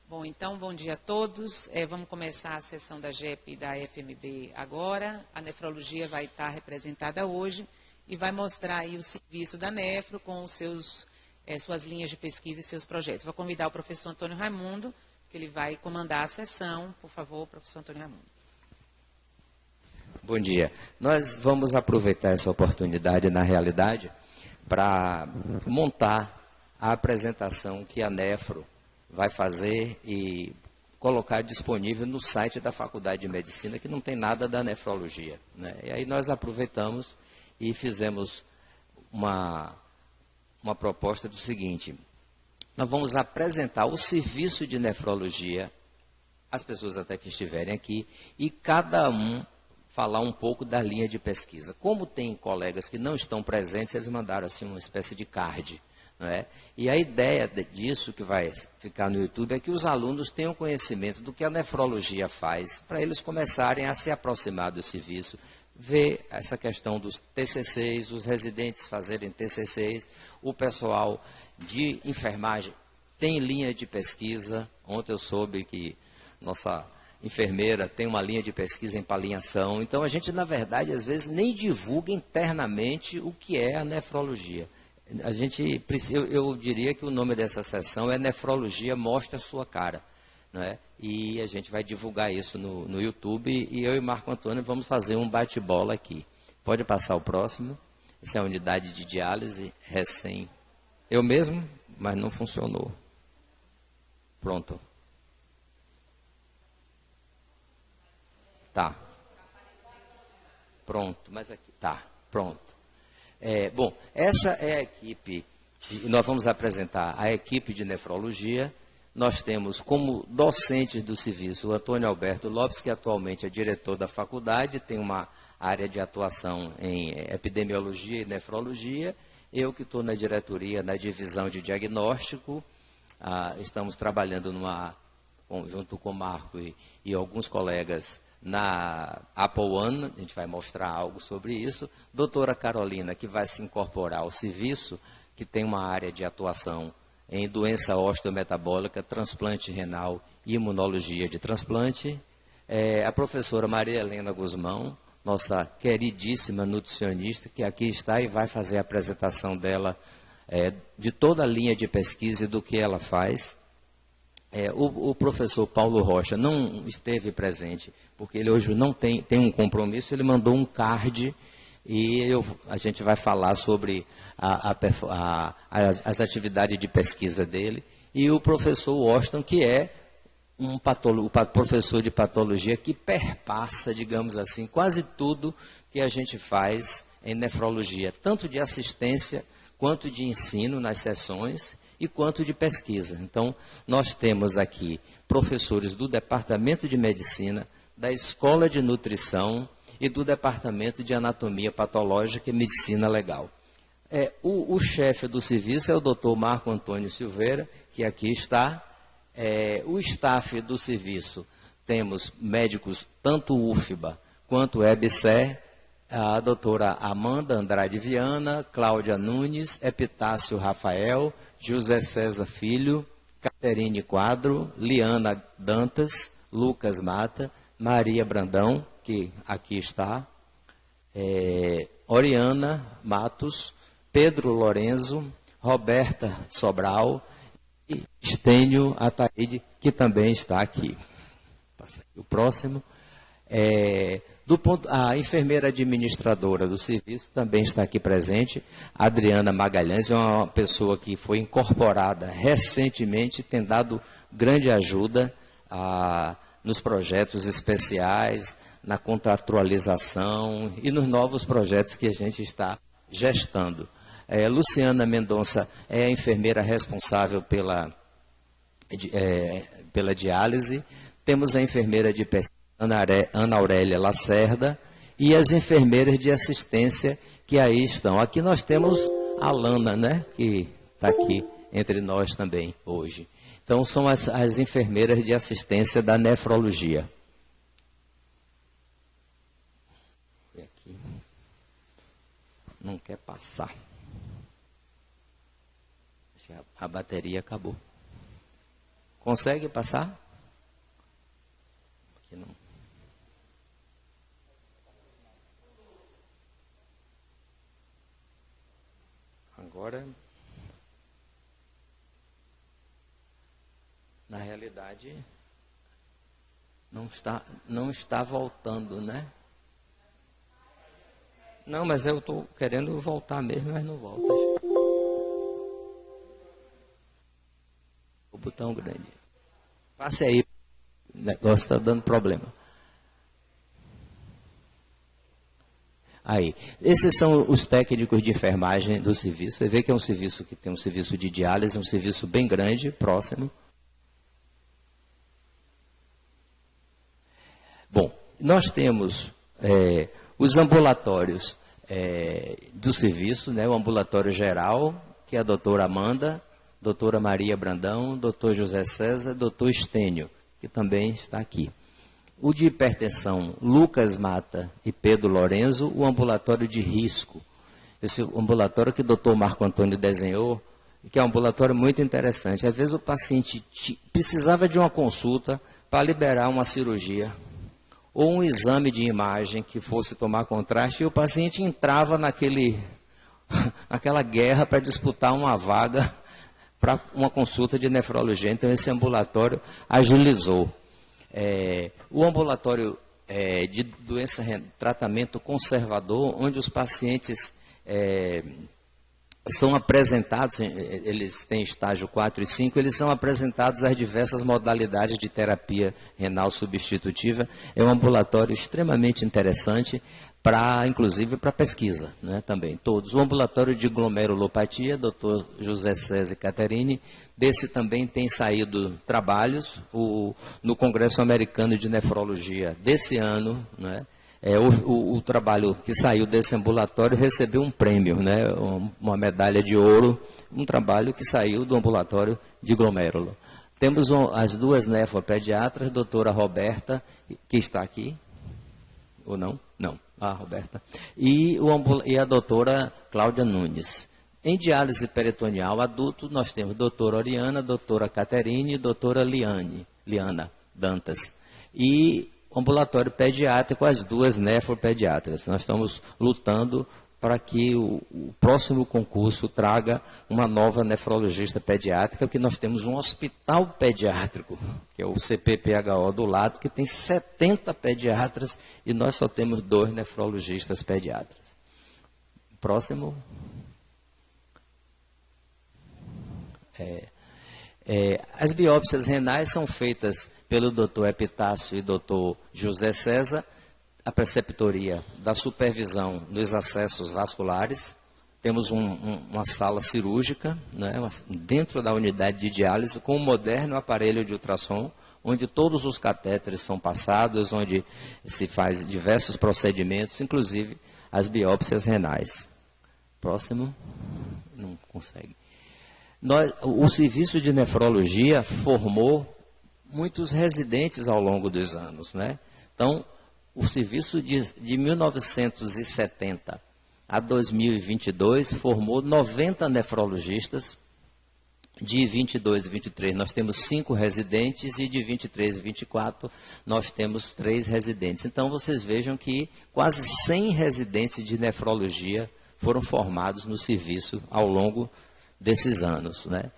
Bom, então, bom dia a todos. Vamos começar a sessão da GEP e da FMB agora. A nefrologia vai estar representada hoje e vai mostrar aí o serviço da Nefro com os suas linhas de pesquisa e seus projetos. Vou convidar o professor Antônio Raimundo, que ele vai comandar a sessão. Por favor, professor Antônio Raimundo. Bom dia. Nós vamos aproveitar essa oportunidade, na realidade, para montar a apresentação que a Nefro vai fazer e colocar disponível no site da Faculdade de Medicina, que não tem nada da nefrologia, né? E aí nós aproveitamos e fizemos uma proposta do seguinte: nós vamos apresentar o serviço de nefrologia, as pessoas até que estiverem aqui, e cada um falar um pouco da linha de pesquisa. Como tem colegas que não estão presentes, eles mandaram assim uma espécie de card. Não é? E a ideia disso que vai ficar no YouTube é que os alunos tenham conhecimento do que a nefrologia faz, para eles começarem a se aproximar do serviço, ver essa questão dos TCCs, os residentes fazerem TCCs, o pessoal de enfermagem tem linha de pesquisa. Ontem eu soube que nossa enfermeira tem uma linha de pesquisa em palinação. Então a gente, na verdade, às vezes nem divulga internamente o que é a nefrologia. Eu diria que o nome dessa sessão é Nefrologia Mostra a Sua Cara, não é? E a gente vai divulgar isso no YouTube, e eu e Marco Antônio vamos fazer um bate-bola aqui. Pode passar o próximo. Essa é a unidade de diálise recém. Eu mesmo, mas não funcionou. Pronto. Tá. Pronto, mas aqui. Tá, pronto. Bom, essa é a equipe, nós vamos apresentar a equipe de nefrologia. Nós temos como docentes do serviço o Antônio Alberto Lopes, que atualmente é diretor da faculdade, tem uma área de atuação em epidemiologia e nefrologia. Eu que estou na diretoria, na divisão de diagnóstico, estamos trabalhando junto com o Marco e alguns colegas, na Apple One, a gente vai mostrar algo sobre isso. Doutora Carolina, que vai se incorporar ao serviço, que tem uma área de atuação em doença osteometabólica, transplante renal e imunologia de transplante. A professora Maria Helena Guzmão, nossa queridíssima nutricionista, que aqui está e vai fazer a apresentação dela, de toda a linha de pesquisa e do que ela faz. O professor Paulo Rocha não esteve presente, porque ele hoje não tem um compromisso. Ele mandou um card e a gente vai falar sobre as atividades de pesquisa dele. E o professor Washington, que é o professor de patologia que perpassa, digamos assim, quase tudo que a gente faz em nefrologia, tanto de assistência quanto de ensino nas sessões e quanto de pesquisa. Então, nós temos aqui professores do Departamento de Medicina, da Escola de Nutrição e do Departamento de Anatomia Patológica e Medicina Legal. O chefe do serviço é o Dr. Marco Antônio Silveira, que aqui está. O staff do serviço, temos médicos, tanto UFBA quanto EBSER, a doutora Amanda Andrade Viana, Cláudia Nunes, Epitácio Rafael, José César Filho, Caterine Quadro, Liana Dantas, Lucas Mata, Maria Brandão, que aqui está, Oriana Matos, Pedro Lorenzo, Roberta Sobral e Estênio Ataíde, que também está aqui. Passa aqui o próximo. A enfermeira administradora do serviço também está aqui presente. Adriana Magalhães é uma pessoa que foi incorporada recentemente, tem dado grande ajuda nos projetos especiais, na contratualização e nos novos projetos que a gente está gestando. Luciana Mendonça é a enfermeira responsável pela diálise. Temos a enfermeira de pesquisa, Ana Aurélia Lacerda, e as enfermeiras de assistência que aí estão. Aqui nós temos a Lana, né, que está aqui entre nós também hoje. Então, são as enfermeiras de assistência da nefrologia. Aqui. Não quer passar. A bateria acabou. Consegue passar? Aqui não. Agora, na realidade, não está voltando, né? Não, mas eu estou querendo voltar mesmo, mas não volta. O botão grande. Passe aí. O negócio está dando problema. Aí. Esses são os técnicos de enfermagem do serviço. Você vê que é um serviço que tem um serviço de diálise, um serviço bem grande, próximo. Bom, nós temos os ambulatórios do serviço, né, o ambulatório geral, que é a doutora Amanda, doutora Maria Brandão, doutor José César, doutor Estênio, que também está aqui. O de hipertensão, Lucas Mata e Pedro Lorenzo, o ambulatório de risco. Esse ambulatório que o doutor Marco Antônio desenhou, que é um ambulatório muito interessante. Às vezes o paciente precisava de uma consulta para liberar uma cirurgia, ou um exame de imagem que fosse tomar contraste, e o paciente entrava naquela guerra para disputar uma vaga para uma consulta de nefrologia. Então, esse ambulatório agilizou. O ambulatório de doença, tratamento conservador, onde os pacientes são apresentados, eles têm estágio 4 e 5, eles são apresentados às diversas modalidades de terapia renal substitutiva. É um ambulatório extremamente interessante, inclusive para pesquisa, né, também, todos. O ambulatório de glomerulopatia, Dr. José César Caterini, desse também tem saído trabalhos, no Congresso Americano de Nefrologia desse ano, né. O trabalho que saiu desse ambulatório recebeu um prêmio, né, uma medalha de ouro, um trabalho que saiu do ambulatório de glomérulo. Temos as duas nefropediatras, doutora Roberta, que está aqui, ou não? Não, a Roberta, e a doutora Cláudia Nunes. Em diálise peritoneal adulto, nós temos doutora Oriana, doutora Caterine e doutora Liana Dantas. E ambulatório pediátrico, as duas nefropediatras. Nós estamos lutando para que o próximo concurso traga uma nova nefrologista pediátrica, porque nós temos um hospital pediátrico, que é o CPPHO do lado, que tem 70 pediatras e nós só temos 2 nefrologistas pediatras. Próximo. As biópsias renais são feitas pelo doutor Epitácio e doutor José César, a preceptoria da supervisão dos acessos vasculares. Temos uma sala cirúrgica, né, dentro da unidade de diálise, com um moderno aparelho de ultrassom, onde todos os catéteres são passados, onde se faz diversos procedimentos, inclusive as biópsias renais. Próximo. Não consegue. O serviço de nefrologia formou muitos residentes ao longo dos anos, né? Então, o serviço de 1970 a 2022 formou 90 nefrologistas. De 22 e 23 nós temos 5 residentes e de 23 e 24 nós temos 3 residentes. Então, vocês vejam que quase 100 residentes de nefrologia foram formados no serviço ao longo desses anos, né?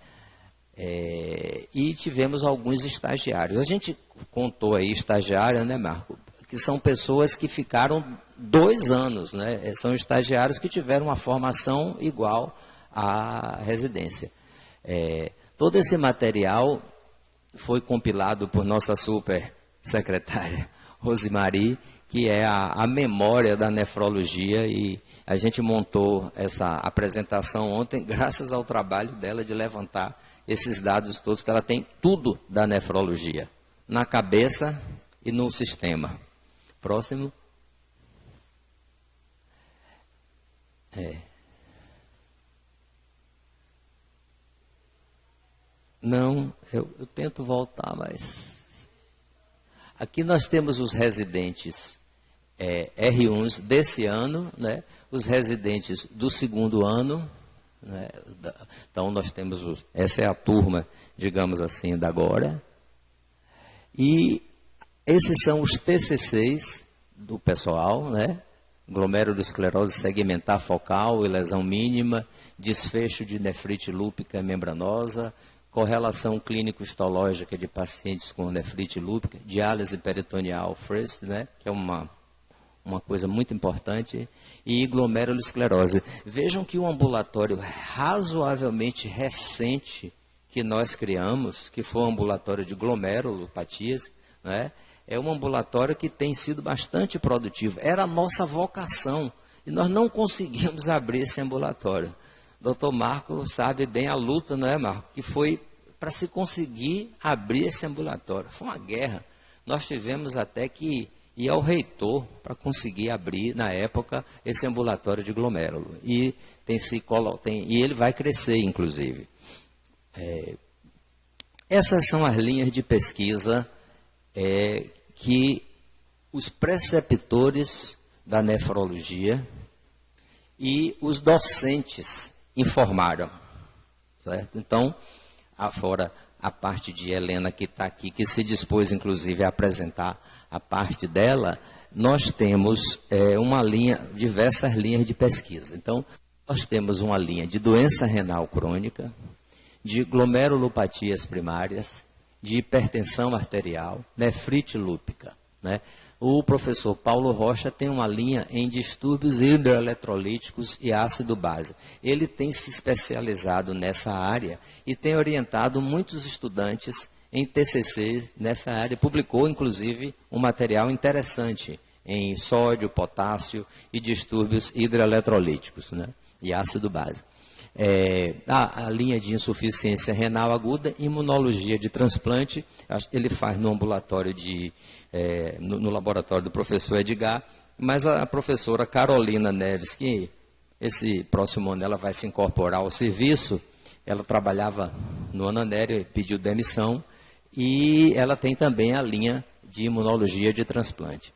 E tivemos alguns estagiários. A gente contou aí estagiário, né, Marco? Que são pessoas que ficaram 2 anos, né? São estagiários que tiveram uma formação igual à residência. Todo esse material foi compilado por nossa super secretária Rosemary, que é a memória da nefrologia, e a gente montou essa apresentação ontem graças ao trabalho dela de levantar esses dados todos, que ela tem tudo da nefrologia, na cabeça e no sistema. Próximo. Não, eu tento voltar, mas... Aqui nós temos os residentes R1s desse ano, né? Os residentes do segundo ano, né? Então, nós temos, essa é a turma, digamos assim, da agora. E esses são os TCCs do pessoal, né? Glomerulosclerose segmentar focal e lesão mínima, desfecho de nefrite lúpica membranosa, correlação clínico-histológica de pacientes com nefrite lúpica, diálise peritoneal FRIST, né? Que é uma coisa muito importante, e glomerulosclerose. Vejam que o ambulatório razoavelmente recente que nós criamos, que foi o ambulatório de glomerulopatias, né? É um ambulatório que tem sido bastante produtivo. Era a nossa vocação, e nós não conseguimos abrir esse ambulatório. Doutor Marco sabe bem a luta, não é, Marco? Que foi para se conseguir abrir esse ambulatório. Foi uma guerra. Nós tivemos até que ir ao reitor para conseguir abrir, na época, esse ambulatório de glomérulo. E ele vai crescer, inclusive. Essas são as linhas de pesquisa que os preceptores da nefrologia e os docentes informaram, certo? Então, fora a parte de Helena que está aqui, que se dispôs inclusive a apresentar a parte dela, nós temos diversas linhas de pesquisa. Então, nós temos uma linha de doença renal crônica, de glomerulopatias primárias, de hipertensão arterial, nefrite lúpica, né? O professor Paulo Rocha tem uma linha em distúrbios hidroeletrolíticos e ácido base. Ele tem se especializado nessa área e tem orientado muitos estudantes em TCC nessa área. Publicou, inclusive, um material interessante em sódio, potássio e distúrbios hidroeletrolíticos, né? E ácido base. A linha de insuficiência renal aguda, imunologia de transplante, ele faz no ambulatório no laboratório do professor Edgar, mas a professora Carolina Neves, que esse próximo ano ela vai se incorporar ao serviço, ela trabalhava no Ananeri, pediu demissão, e ela tem também a linha de imunologia de transplante.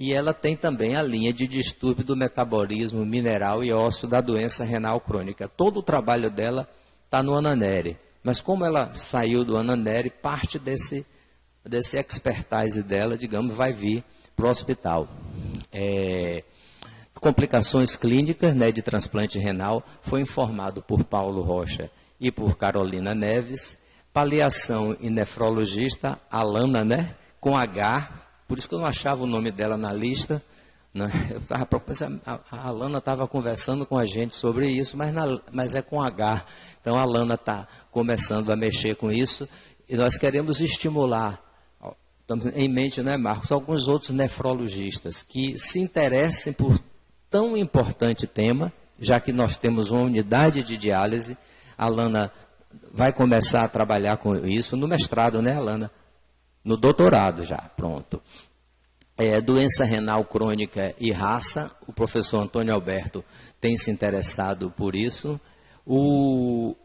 E ela tem também a linha de distúrbio do metabolismo mineral e ósseo da doença renal crônica. Todo o trabalho dela está no Ananeri. Mas como ela saiu do Ananeri, parte desse expertise dela, digamos, vai vir para o hospital. Complicações clínicas, né, de transplante renal, foi informado por Paulo Rocha e por Carolina Neves. Paliação e nefrologista, Alana, né, com H. Por isso que eu não achava o nome dela na lista, né? A Alana estava conversando com a gente sobre isso, mas é com H. Então a Alana está começando a mexer com isso e nós queremos estimular, estamos em mente, né, Marcos, alguns outros nefrologistas que se interessem por tão importante tema, já que nós temos uma unidade de diálise. A Alana vai começar a trabalhar com isso no mestrado, né, Alana? No doutorado já, pronto. Doença renal crônica e raça, o professor Antônio Alberto tem se interessado por isso. O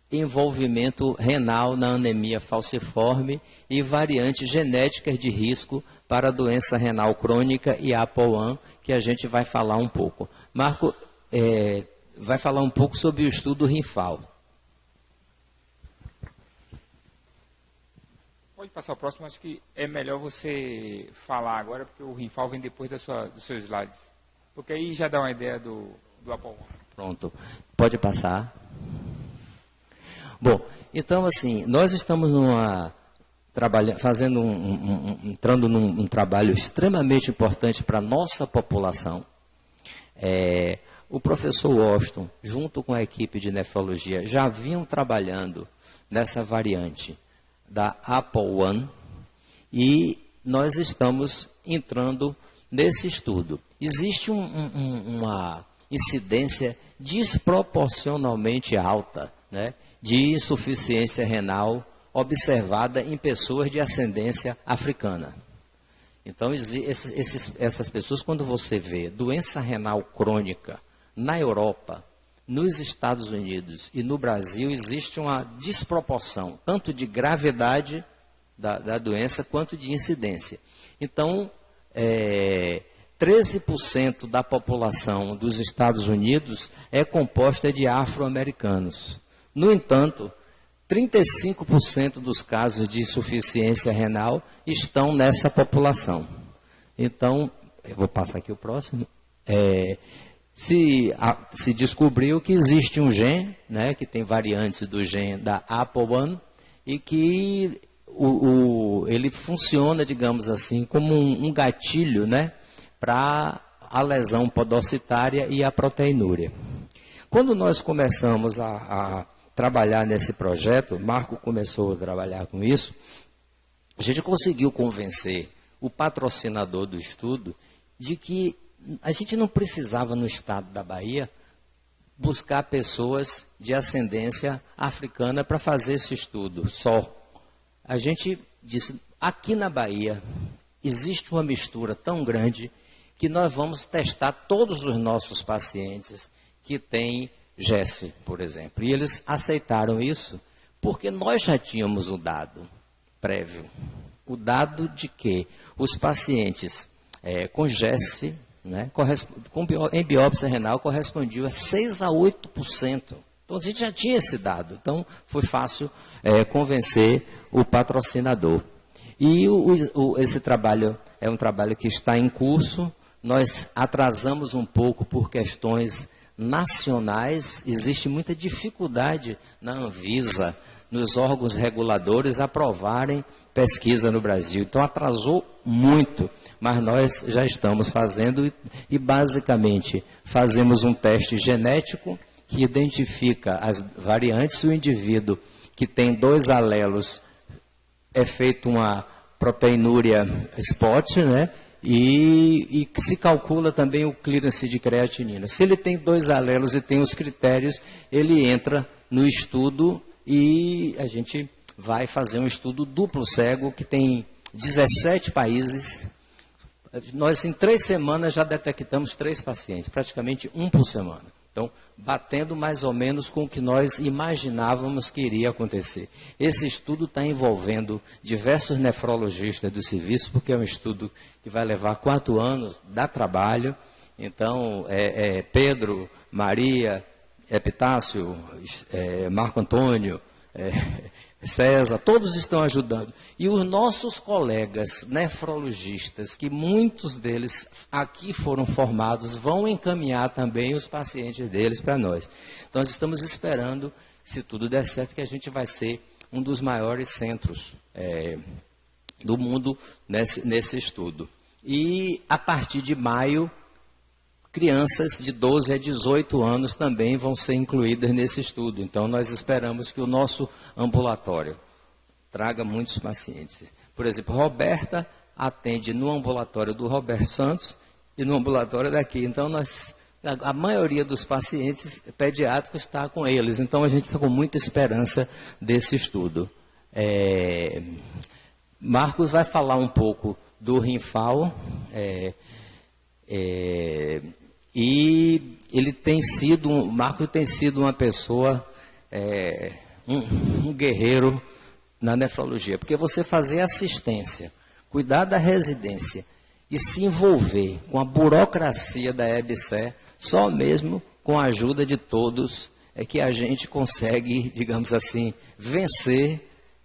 envolvimento renal na anemia falciforme e variantes genéticas de risco para a doença renal crônica e APOL1, que a gente vai falar um pouco. Marco vai falar um pouco sobre o estudo Rinfal. Pode passar o próximo, acho que é melhor você falar agora, porque o Rinfal vem depois dos seus slides. Porque aí já dá uma ideia do APOL1. Pronto, pode passar. Bom, então assim, nós estamos entrando num trabalho extremamente importante para a nossa população. O professor Washington, junto com a equipe de nefrologia, já vinham trabalhando nessa variante da APOL1 e nós estamos entrando nesse estudo. Existe uma incidência desproporcionalmente alta, né, de insuficiência renal observada em pessoas de ascendência africana. Então, essas pessoas, quando você vê doença renal crônica na Europa, nos Estados Unidos e no Brasil, existe uma desproporção, tanto de gravidade da doença, quanto de incidência. Então, 13% da população dos Estados Unidos é composta de afro-americanos. No entanto, 35% dos casos de insuficiência renal estão nessa população. Então, eu vou passar aqui o próximo. Se descobriu que existe um gene, né, que tem variantes do gene da APOL1, e que ele funciona, digamos assim, como um gatilho, né, para a lesão podocitária e a proteinúria. Quando nós começamos a trabalhar nesse projeto, Marco começou a trabalhar com isso, a gente conseguiu convencer o patrocinador do estudo de que a gente não precisava, no estado da Bahia, buscar pessoas de ascendência africana para fazer esse estudo só. A gente disse, aqui na Bahia existe uma mistura tão grande que nós vamos testar todos os nossos pacientes que têm GESF, por exemplo. E eles aceitaram isso porque nós já tínhamos o dado prévio. O dado de que os pacientes com GESF, né, em biópsia renal, correspondiam a 6 a 8%. Então, a gente já tinha esse dado. Então, foi fácil convencer o patrocinador. E esse trabalho é um trabalho que está em curso. Nós atrasamos um pouco por questões nacionais. Existe muita dificuldade na Anvisa, nos órgãos reguladores, aprovarem pesquisa no Brasil. Então, atrasou muito, mas nós já estamos fazendo e basicamente, fazemos um teste genético que identifica as variantes. O indivíduo que tem 2 alelos é feito uma proteinúria spot, né? E se calcula também o clearance de creatinina. Se ele tem 2 alelos e tem os critérios, ele entra no estudo e a gente vai fazer um estudo duplo cego que tem 17 países. Nós, em 3 semanas, já detectamos 3 pacientes, praticamente um por semana. Então, batendo mais ou menos com o que nós imaginávamos que iria acontecer. Esse estudo está envolvendo diversos nefrologistas do serviço, porque é um estudo que vai levar 4 anos, dá trabalho. Então, Pedro, Maria, Epitácio, Marco Antônio, César, todos estão ajudando. E os nossos colegas nefrologistas, que muitos deles aqui foram formados, vão encaminhar também os pacientes deles para nós. Então, nós estamos esperando, se tudo der certo, que a gente vai ser um dos maiores centros do mundo nesse estudo. E, a partir de maio, crianças de 12 a 18 anos também vão ser incluídas nesse estudo. Então, nós esperamos que o nosso ambulatório traga muitos pacientes. Por exemplo, Roberta atende no ambulatório do Roberto Santos e no ambulatório daqui. Então, a maioria dos pacientes pediátricos está com eles. Então, a gente está com muita esperança desse estudo. Marcos vai falar um pouco do Rinfal. E ele tem sido, Marcos tem sido uma pessoa, um guerreiro na nefrologia, porque você fazer assistência, cuidar da residência e se envolver com a burocracia da EBSER, só mesmo com a ajuda de todos é que a gente consegue, digamos assim, vencer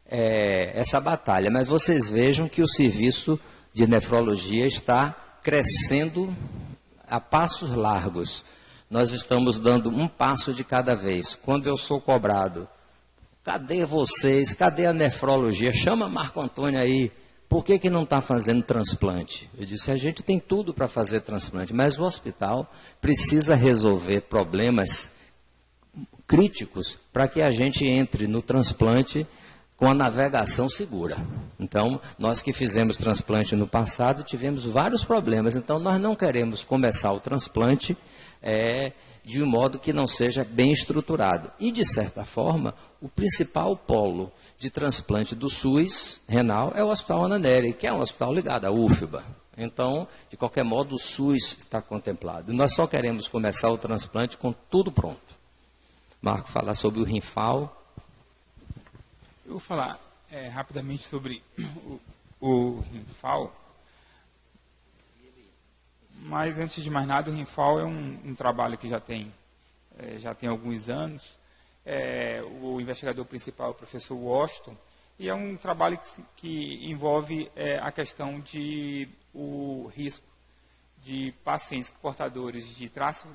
essa batalha. Mas vocês vejam que o serviço de nefrologia está crescendo a passos largos. Nós estamos dando um passo de cada vez. Quando eu sou cobrado, cadê vocês? Cadê a nefrologia? Chama Marco Antônio aí. Por que não está fazendo transplante? Eu disse, a gente tem tudo para fazer transplante, mas o hospital precisa resolver problemas críticos para que a gente entre no transplante com a navegação segura. Então, nós que fizemos transplante no passado, tivemos vários problemas. Então, nós não queremos começar o transplante de um modo que não seja bem estruturado. E, de certa forma, o principal polo de transplante do SUS renal é o Hospital Ana Nery, que é um hospital ligado à UFBA. Então, de qualquer modo, o SUS está contemplado. Nós só queremos começar o transplante com tudo pronto. Marco, falar sobre o Rinfal. Eu vou falar rapidamente sobre o Rinfal. Mas, antes de mais nada, o Rinfal é um trabalho que já tem alguns anos. O investigador principal é o professor Washington, e é um trabalho que envolve a questão de o risco de pacientes portadores de traço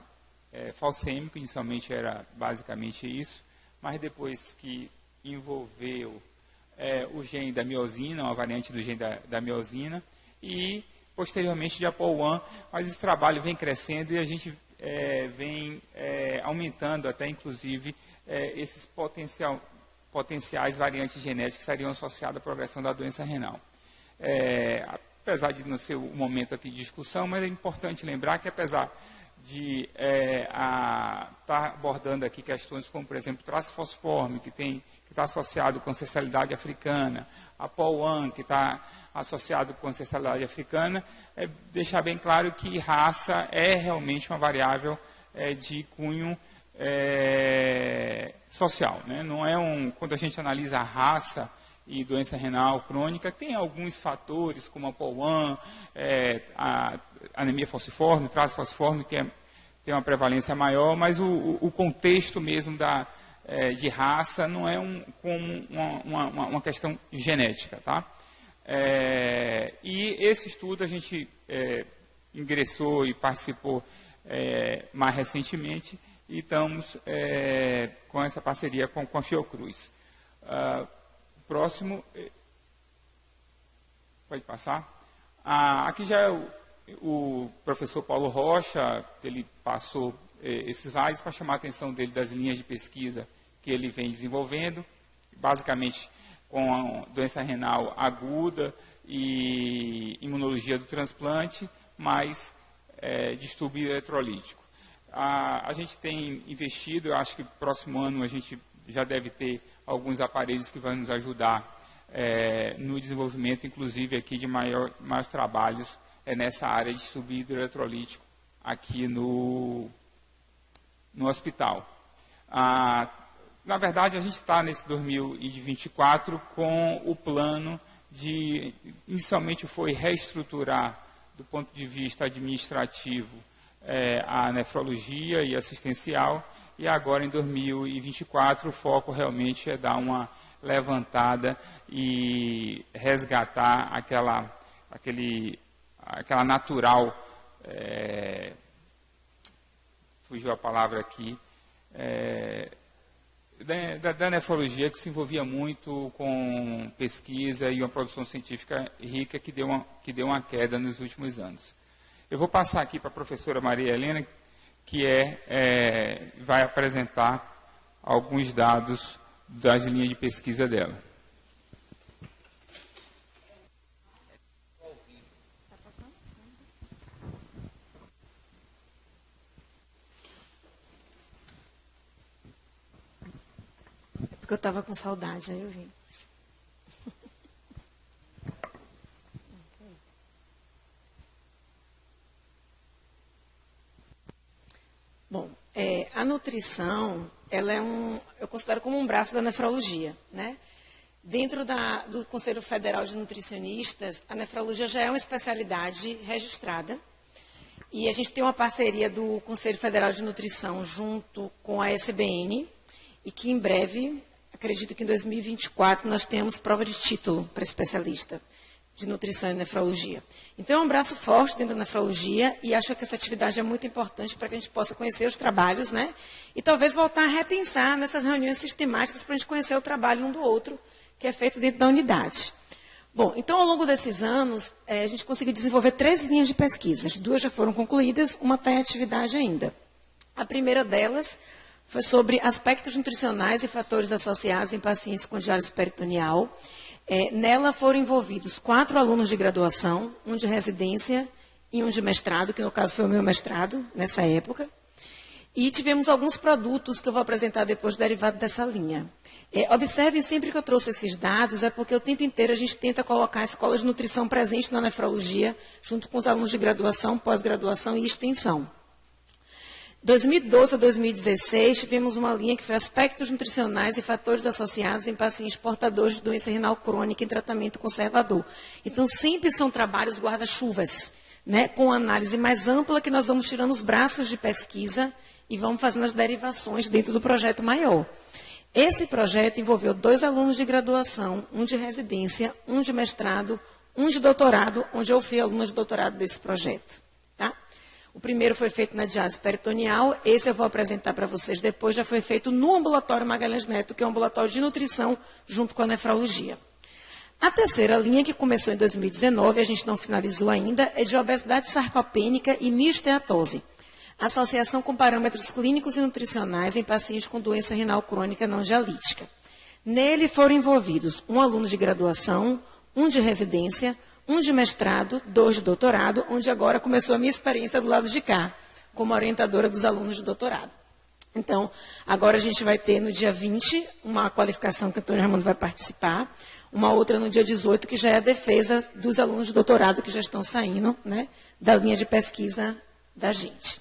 falcêmico. Inicialmente era basicamente isso, mas depois que envolveu o gene da miosina, uma variante do gene da miosina, e posteriormente de APOL1, mas esse trabalho vem crescendo e a gente vem aumentando até, inclusive, esses potenciais variantes genéticas que estariam associadas à progressão da doença renal. Apesar de não ser o momento aqui de discussão, mas é importante lembrar que, apesar de estar abordando aqui questões como, por exemplo, traço fosfórmico, que está associado com ancestralidade africana, a POL1, que está associado com ancestralidade africana, deixar bem claro que raça é realmente uma variável de cunho social, né? Não é quando a gente analisa a raça e doença renal crônica, tem alguns fatores, como a POL1, a anemia falciforme, traço falciforme, que tem uma prevalência maior, mas o contexto mesmo de raça não é uma questão genética, tá? E esse estudo a gente ingressou e participou mais recentemente, e estamos com essa parceria com a Fiocruz. Próximo, pode passar. Aqui já é o professor Paulo Rocha, ele passou esses slides para chamar a atenção dele das linhas de pesquisa que ele vem desenvolvendo, basicamente com a doença renal aguda e imunologia do transplante, mais distúrbio eletrolítico. A gente tem investido, eu acho que no próximo ano a gente já deve ter alguns aparelhos que vão nos ajudar no desenvolvimento, inclusive aqui de mais trabalhos nessa área de distúrbio eletrolítico aqui no hospital. Na verdade, a gente está nesse 2024 com o plano de, inicialmente foi reestruturar do ponto de vista administrativo a nefrologia e assistencial, e agora em 2024 o foco realmente é dar uma levantada e resgatar aquela natural, fugiu a palavra aqui, da nefrologia, que se envolvia muito com pesquisa e uma produção científica rica que deu uma queda nos últimos anos. Eu vou passar aqui para a professora Maria Helena, que vai apresentar alguns dados das linhas de pesquisa dela. É porque eu estava com saudade, aí eu vim. Bom, a nutrição, ela eu considero como um braço da nefrologia, né? Dentro do Conselho Federal de Nutricionistas, a nefrologia já é uma especialidade registrada, e a gente tem uma parceria do Conselho Federal de Nutrição junto com a SBN, e que em breve, acredito que em 2024, nós temos prova de título para especialista de nutrição e nefrologia. Então, é um braço forte dentro da nefrologia, e acho que essa atividade é muito importante para que a gente possa conhecer os trabalhos, né? E talvez voltar a repensar nessas reuniões sistemáticas para a gente conhecer o trabalho um do outro, que é feito dentro da unidade. Bom, então, ao longo desses anos, a gente conseguiu desenvolver 3 linhas de pesquisas. 2 já foram concluídas, uma está em atividade ainda. A primeira delas foi sobre aspectos nutricionais e fatores associados em pacientes com diálise peritoneal. Nela foram envolvidos 4 alunos de graduação, um de residência e um de mestrado, que no caso foi o meu mestrado, nessa época. E tivemos alguns produtos que eu vou apresentar depois derivado dessa linha. Observem sempre que eu trouxe esses dados, é porque o tempo inteiro a gente tenta colocar a escola de nutrição presente na nefrologia, junto com os alunos de graduação, pós-graduação e extensão. 2012 a 2016, tivemos uma linha que foi aspectos nutricionais e fatores associados em pacientes portadores de doença renal crônica em tratamento conservador. Então, sempre são trabalhos guarda-chuvas, né, com análise mais ampla, que nós vamos tirando os braços de pesquisa e vamos fazendo as derivações dentro do projeto maior. Esse projeto envolveu 2 alunos de graduação, um de residência, um de mestrado, um de doutorado, onde eu fui aluna de doutorado desse projeto. Tá? O primeiro foi feito na diálise peritoneal, esse eu vou apresentar para vocês depois, já foi feito no ambulatório Magalhães Neto, que é um ambulatório de nutrição junto com a nefrologia. A terceira linha, que começou em 2019, a gente não finalizou ainda, é de obesidade sarcopênica e miosteatose. Associação com parâmetros clínicos e nutricionais em pacientes com doença renal crônica não dialítica. Nele foram envolvidos um aluno de graduação, um de residência, um de mestrado, 2 de doutorado, onde agora começou a minha experiência do lado de cá, como orientadora dos alunos de doutorado. Então, agora a gente vai ter no dia 20 uma qualificação que o Antônio Raimundo vai participar, uma outra no dia 18, que já é a defesa dos alunos de doutorado que já estão saindo, né, da linha de pesquisa da gente.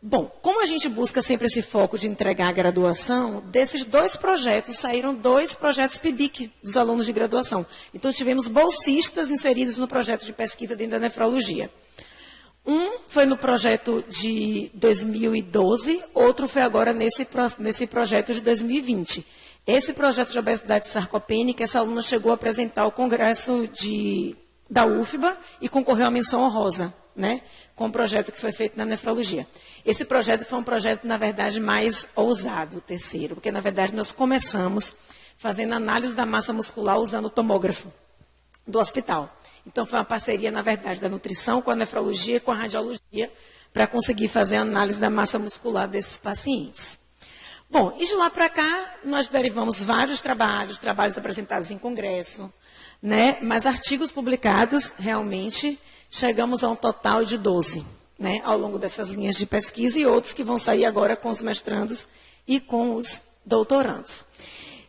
Bom, como a gente busca sempre esse foco de entregar a graduação, desses 2 projetos saíram 2 projetos PIBIC dos alunos de graduação. Então, tivemos bolsistas inseridos no projeto de pesquisa dentro da nefrologia. Um foi no projeto de 2012, outro foi agora nesse projeto de 2020. Esse projeto de obesidade sarcopênica, essa aluna chegou a apresentar ao congresso da UFBA e concorreu à menção honrosa, né, com o projeto que foi feito na nefrologia. Esse projeto foi um projeto, na verdade, mais ousado, o terceiro, porque, na verdade, nós começamos fazendo análise da massa muscular usando o tomógrafo do hospital. Então, foi uma parceria, na verdade, da nutrição com a nefrologia e com a radiologia para conseguir fazer a análise da massa muscular desses pacientes. Bom, e de lá para cá, nós derivamos vários trabalhos apresentados em congresso, né, mas artigos publicados, realmente, chegamos a um total de 12. Né, ao longo dessas linhas de pesquisa e outros que vão sair agora com os mestrandos e com os doutorandos.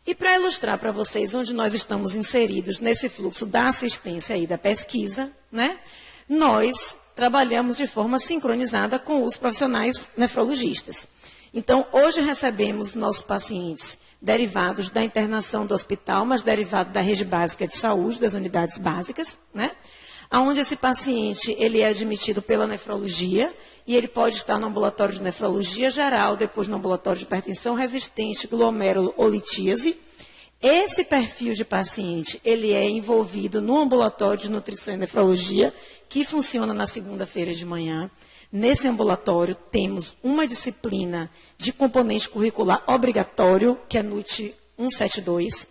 E para ilustrar para vocês onde nós estamos inseridos nesse fluxo da assistência e da pesquisa, né, nós trabalhamos de forma sincronizada com os profissionais nefrologistas. Então, hoje recebemos nossos pacientes derivados da internação do hospital, mas derivados da rede básica de saúde, das unidades básicas, né? Onde esse paciente ele é admitido pela nefrologia e ele pode estar no ambulatório de nefrologia geral, depois no ambulatório de hipertensão resistente, glomérulo ou litíase. Esse perfil de paciente ele é envolvido no ambulatório de nutrição e nefrologia, que funciona na segunda-feira de manhã. Nesse ambulatório temos uma disciplina de componente curricular obrigatório, que é NUT 172.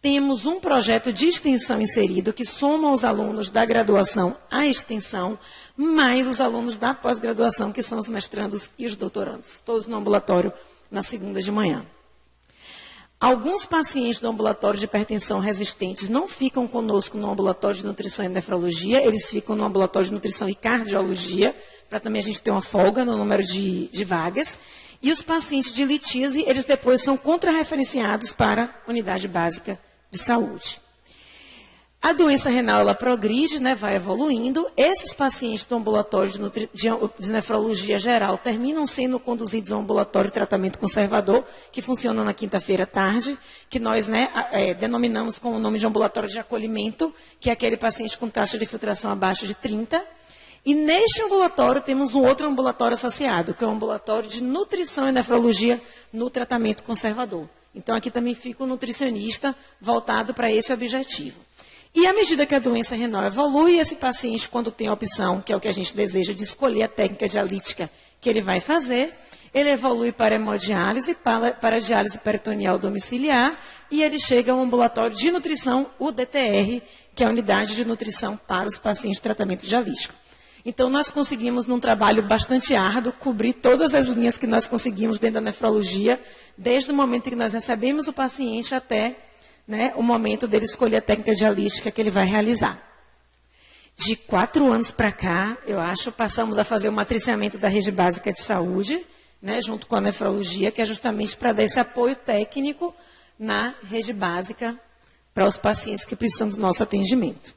Temos um projeto de extensão inserido, que soma os alunos da graduação à extensão, mais os alunos da pós-graduação, que são os mestrandos e os doutorandos, todos no ambulatório na segunda de manhã. Alguns pacientes do ambulatório de hipertensão resistentes não ficam conosco no ambulatório de nutrição e nefrologia, eles ficam no ambulatório de nutrição e cardiologia, para também a gente ter uma folga no número de vagas. E os pacientes de litíase, eles depois são contrarreferenciados para a unidade básica de saúde. A doença renal, ela progride, né, vai evoluindo. Esses pacientes do ambulatório de nefrologia geral terminam sendo conduzidos ao ambulatório de tratamento conservador, que funciona na quinta-feira à tarde, que nós, né, denominamos com o nome de ambulatório de acolhimento, que é aquele paciente com taxa de filtração abaixo de 30. E neste ambulatório temos um outro ambulatório associado, que é o ambulatório de nutrição e nefrologia no tratamento conservador. Então, aqui também fica o nutricionista voltado para esse objetivo. E à medida que a doença renal evolui, esse paciente, quando tem a opção, que é o que a gente deseja, de escolher a técnica dialítica que ele vai fazer, ele evolui para hemodiálise, para diálise peritoneal domiciliar, e ele chega ao ambulatório de nutrição, o DTR, que é a unidade de nutrição para os pacientes de tratamento dialítico. Então, nós conseguimos, num trabalho bastante árduo, cobrir todas as linhas que nós conseguimos dentro da nefrologia, desde o momento em que nós recebemos o paciente até, né, o momento dele escolher a técnica dialítica que ele vai realizar. De 4 anos para cá, eu acho, passamos a fazer o matriciamento da rede básica de saúde, né, junto com a nefrologia, que é justamente para dar esse apoio técnico na rede básica para os pacientes que precisam do nosso atendimento.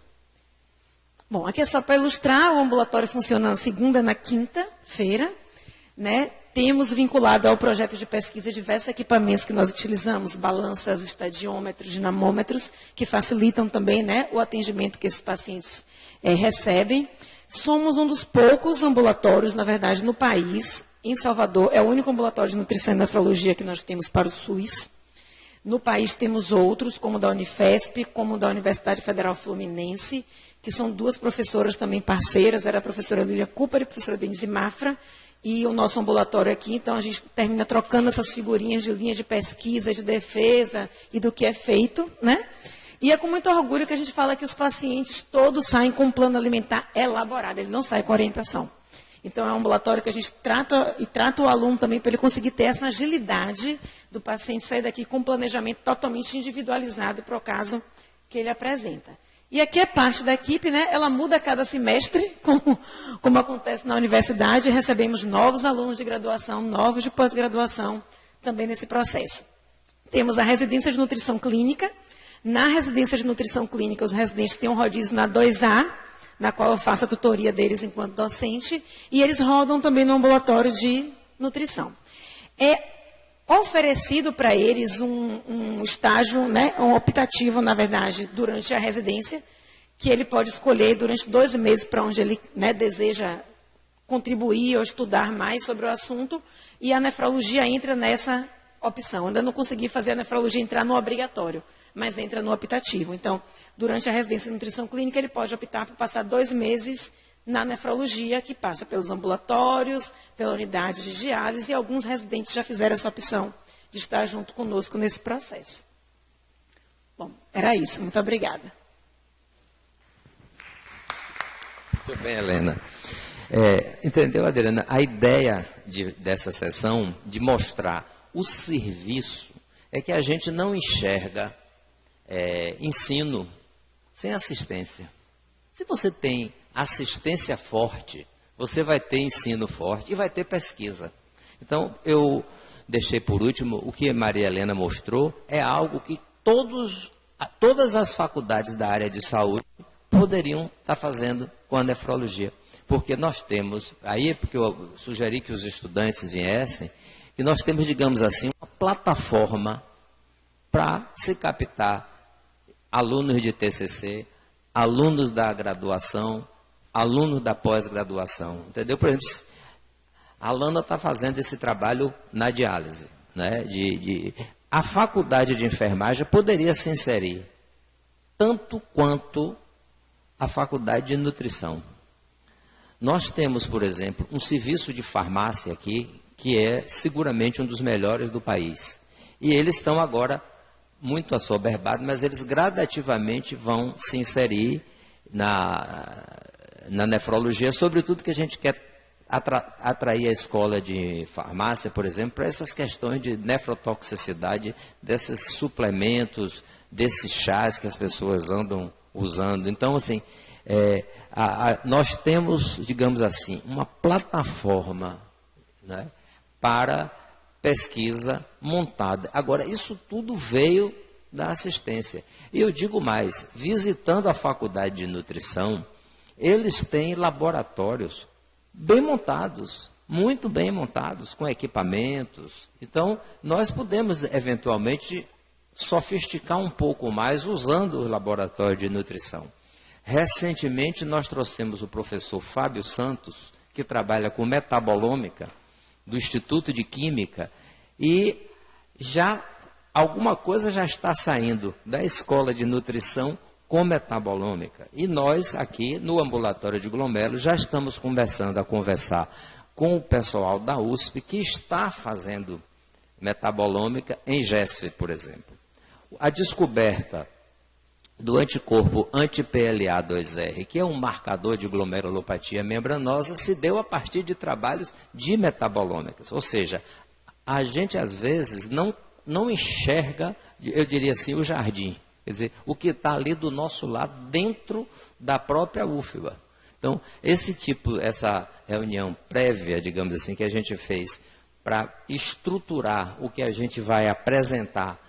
Bom, aqui é só para ilustrar, o ambulatório funciona na segunda e na quinta-feira, né? Temos vinculado ao projeto de pesquisa diversos equipamentos que nós utilizamos, balanças, estadiômetros, dinamômetros, que facilitam também, né, o atendimento que esses pacientes recebem. Somos um dos poucos ambulatórios, na verdade, no país. Em Salvador, é o único ambulatório de nutrição e nefrologia que nós temos para o SUS. No país temos outros, como o da Unifesp, como o da Universidade Federal Fluminense, que são duas professoras também parceiras, era a professora Lília Cooper e a professora Denise Mafra, e o nosso ambulatório aqui, então a gente termina trocando essas figurinhas de linha de pesquisa, de defesa e do que é feito, né? E é com muito orgulho que a gente fala que os pacientes todos saem com um plano alimentar elaborado, ele não sai com orientação. Então é um ambulatório que a gente trata o aluno também para ele conseguir ter essa agilidade do paciente sair daqui com um planejamento totalmente individualizado para o caso que ele apresenta. E aqui é parte da equipe, né? Ela muda a cada semestre, como acontece na universidade, recebemos novos alunos de graduação, novos de pós-graduação também nesse processo. Temos a residência de nutrição clínica. Na residência de nutrição clínica, os residentes têm um rodízio na 2A, na qual eu faço a tutoria deles enquanto docente, e eles rodam também no ambulatório de nutrição. É oferecido para eles um estágio, né, um optativo, na verdade, durante a residência, que ele pode escolher durante 2 meses para onde ele, né, deseja contribuir ou estudar mais sobre o assunto, e a nefrologia entra nessa opção. Ainda não consegui fazer a nefrologia entrar no obrigatório, mas entra no optativo. Então, durante a residência de nutrição clínica, ele pode optar por passar 2 meses na nefrologia, que passa pelos ambulatórios, pela unidade de diálise, e alguns residentes já fizeram essa opção de estar junto conosco nesse processo. Bom, era isso. Muito obrigada. Muito bem, Helena. Entendeu, Adriana? A ideia dessa sessão, de mostrar o serviço, é que a gente não enxerga ensino sem assistência. Se você tem assistência forte, você vai ter ensino forte e vai ter pesquisa. Então, eu deixei por último, o que a Maria Helena mostrou é algo que todas as faculdades da área de saúde poderiam estar fazendo com a nefrologia. Porque nós temos, aí porque eu sugeri que os estudantes viessem, que nós temos, digamos assim, uma plataforma para se captar alunos de TCC, alunos da graduação, alunos da pós-graduação, entendeu? Por exemplo, a Alana está fazendo esse trabalho na diálise, né? A faculdade de enfermagem poderia se inserir tanto quanto a faculdade de nutrição. Nós temos, por exemplo, um serviço de farmácia aqui, que é seguramente um dos melhores do país. E eles estão agora muito assoberbados, mas eles gradativamente vão se inserir na nefrologia, sobretudo que a gente quer atrair a escola de farmácia, por exemplo, para essas questões de nefrotoxicidade, desses suplementos, desses chás que as pessoas andam usando. Então, assim, nós temos, digamos assim, uma plataforma, né, para pesquisa montada. Agora, isso tudo veio da assistência. E eu digo mais, visitando a faculdade de nutrição, eles têm laboratórios bem montados, muito bem montados, com equipamentos. Então, nós podemos, eventualmente, sofisticar um pouco mais usando o laboratório de nutrição. Recentemente, nós trouxemos o professor Fábio Santos, que trabalha com metabolômica, do Instituto de Química, e já alguma coisa já está saindo da escola de nutrição com metabolômica. E nós, aqui no ambulatório de Glomelo, já estamos começando a conversar com o pessoal da USP, que está fazendo metabolômica em GESF, por exemplo. A descoberta do anticorpo anti-PLA2R, que é um marcador de glomerulopatia membranosa, se deu a partir de trabalhos de metabolômicas. Ou seja, a gente às vezes não enxerga, eu diria assim, o jardim. Quer dizer, o que está ali do nosso lado, dentro da própria UFBA. Então, essa reunião prévia, digamos assim, que a gente fez para estruturar o que a gente vai apresentar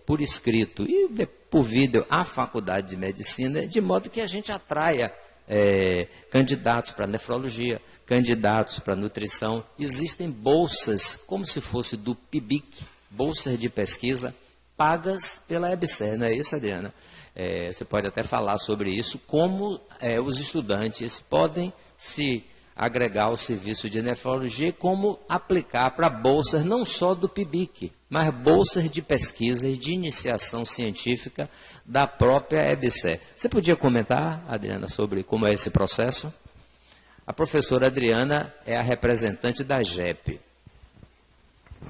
por escrito e por vídeo à Faculdade de Medicina, de modo que a gente atraia candidatos para nefrologia, candidatos para nutrição. Existem bolsas, como se fosse do PIBIC, bolsas de pesquisa, pagas pela EBSER, não é isso, Adriana? Você pode até falar sobre isso, como os estudantes podem se agregar ao serviço de nefrologia e como aplicar para bolsas não só do PIBIC, mas bolsas de pesquisa e de iniciação científica da própria EBSER. Você podia comentar, Adriana, sobre como é esse processo? A professora Adriana é a representante da JEP.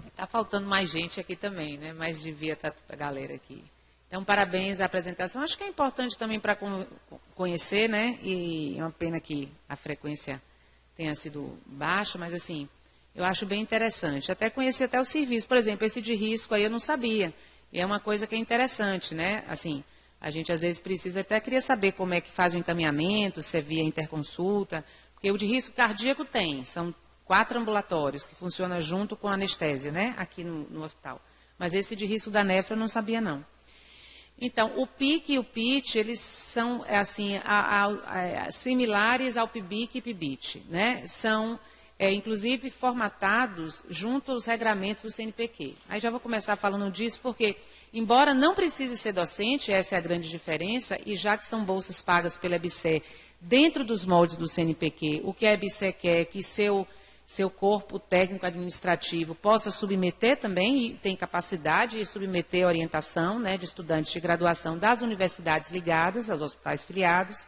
Está faltando mais gente aqui também, né? Mas devia estar a galera aqui. Então, parabéns à apresentação. Acho que é importante também para conhecer, né? E é uma pena que a frequência tenha sido baixa, mas assim, eu acho bem interessante. Até conhecer até o serviço. Por exemplo, esse de risco aí eu não sabia. E é uma coisa que é interessante, né? Assim, a gente às vezes precisa, até queria saber como é que faz o encaminhamento, se é via interconsulta, porque o de risco cardíaco tem, são 4 ambulatórios que funcionam junto com anestesia, né? Aqui no hospital. Mas esse de risco da nefro eu não sabia, não. Então, o PIC e o PIT, eles são, assim, similares ao PIBIC e PIBIT, né? São, inclusive, formatados junto aos regramentos do CNPq. Aí já vou começar falando disso, porque, embora não precise ser docente, essa é a grande diferença, e já que são bolsas pagas pela EBSER, dentro dos moldes do CNPq, o que a EBSER quer é que seu corpo técnico administrativo possa submeter também, e tem capacidade de submeter a orientação, né, de estudantes de graduação das universidades ligadas aos hospitais filiados.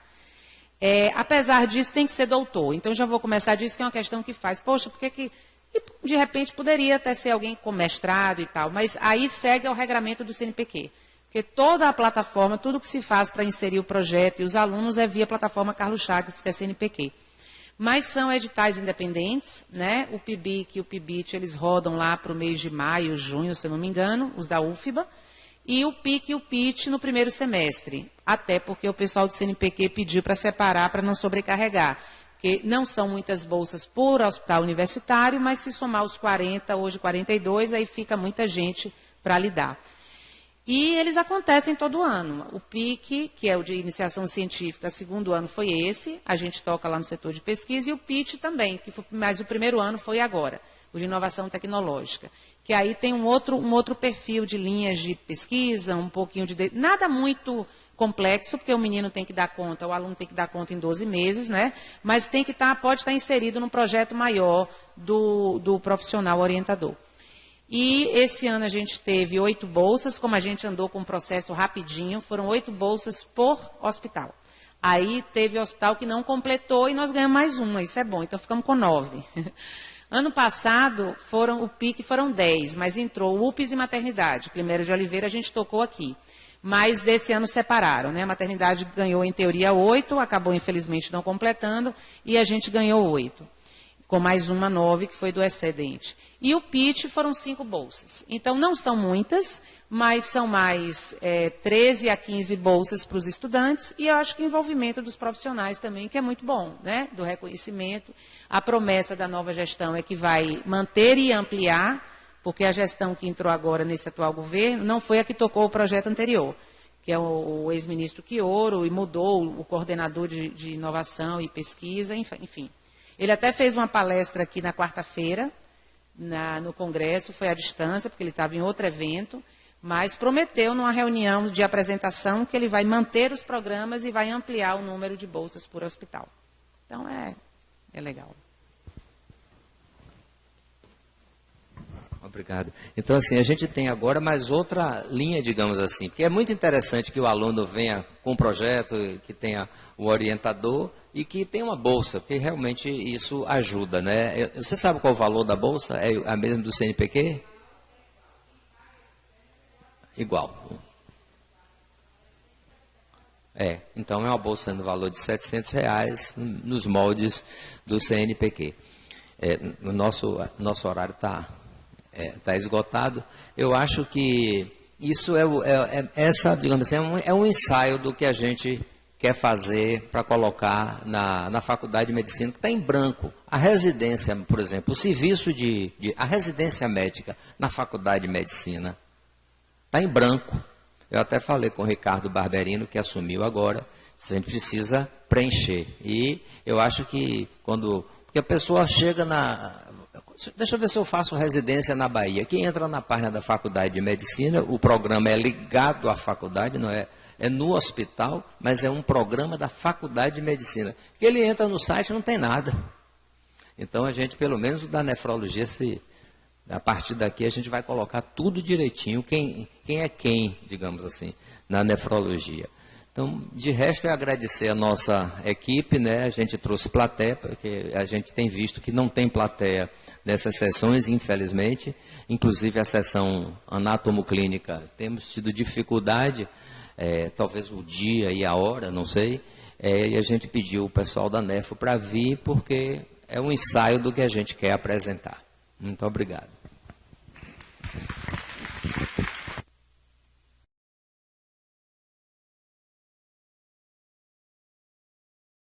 Apesar disso, tem que ser doutor. Então, já vou começar disso, que é uma questão que faz. Poxa, por que de repente, poderia até ser alguém com mestrado e tal, mas aí segue ao regramento do CNPq. Porque toda a plataforma, tudo que se faz para inserir o projeto e os alunos é via plataforma Carlos Chagas, que é CNPq. Mas são editais independentes, né? O PIBIC e o PIBIT, eles rodam lá para o mês de maio, junho, se eu não me engano, os da UFBA, e o PIC e o PIT no primeiro semestre, até porque o pessoal do CNPq pediu para separar, para não sobrecarregar, porque não são muitas bolsas por hospital universitário, mas se somar os 40, hoje 42, aí fica muita gente para lidar. E eles acontecem todo ano. O PIC, que é o de iniciação científica, segundo ano foi esse, a gente toca lá no setor de pesquisa, e o PIT também, mas o primeiro ano foi agora, o de inovação tecnológica, que aí tem um outro perfil de linhas de pesquisa, um pouquinho de... Nada muito complexo, porque o menino tem que dar conta, o aluno tem que dar conta em 12 meses, né? Mas tem que pode estar inserido num projeto maior do profissional orientador. E esse ano a gente teve 8 bolsas, como a gente andou com um processo rapidinho, foram 8 bolsas por hospital. Aí teve hospital que não completou e nós ganhamos mais uma, isso é bom, então ficamos com 9. Ano passado, o PIC foram 10, mas entrou UPS e maternidade. Primeiro de Oliveira a gente tocou aqui. Mas desse ano separaram, né? A maternidade ganhou, em teoria, 8, acabou, infelizmente, não completando, e a gente ganhou 8. Com mais uma 9, que foi do excedente. E o PIT foram 5 bolsas. Então, não são muitas, mas são mais 13 a 15 bolsas para os estudantes, e eu acho que o envolvimento dos profissionais também, que é muito bom, né? Do reconhecimento. A promessa da nova gestão é que vai manter e ampliar, porque a gestão que entrou agora nesse atual governo não foi a que tocou o projeto anterior, que é o ex-ministro Quioro, e mudou o coordenador de inovação e pesquisa, enfim. Ele até fez uma palestra aqui na quarta-feira, no Congresso, foi à distância, porque ele estava em outro evento, mas prometeu numa reunião de apresentação que ele vai manter os programas e vai ampliar o número de bolsas por hospital. Então, é legal. Obrigado. Então, assim, a gente tem agora mais outra linha, digamos assim, porque é muito interessante que o aluno venha com um projeto, que tenha o orientador e que tenha uma bolsa, porque realmente isso ajuda, né? Você sabe qual o valor da bolsa? É a mesma do CNPq? Igual. Então é uma bolsa no valor de R$700 nos moldes do CNPq. O nosso horário está esgotado. Eu acho que isso digamos assim, é um ensaio do que a gente quer fazer para colocar na Faculdade de Medicina, que está em branco. A residência, por exemplo, o serviço a residência médica na Faculdade de Medicina está em branco. Eu até falei com o Ricardo Barberino, que assumiu agora, a gente precisa preencher. E eu acho que porque a pessoa chega deixa eu ver se eu faço residência na Bahia. Quem entra na página da Faculdade de Medicina, o programa é ligado à faculdade, não é? É no hospital, mas é um programa da Faculdade de Medicina. Que ele entra no site e não tem nada. Então, a gente, pelo menos da nefrologia, a partir daqui a gente vai colocar tudo direitinho, quem é quem, digamos assim, na nefrologia. Então, de resto, é agradecer a nossa equipe, né? A gente trouxe plateia, porque a gente tem visto que não tem plateia nessas sessões, infelizmente. Inclusive, a sessão anatomoclínica, temos tido dificuldade, talvez o dia e a hora, não sei, e a gente pediu o pessoal da Nefro para vir, porque é um ensaio do que a gente quer apresentar. Muito obrigado.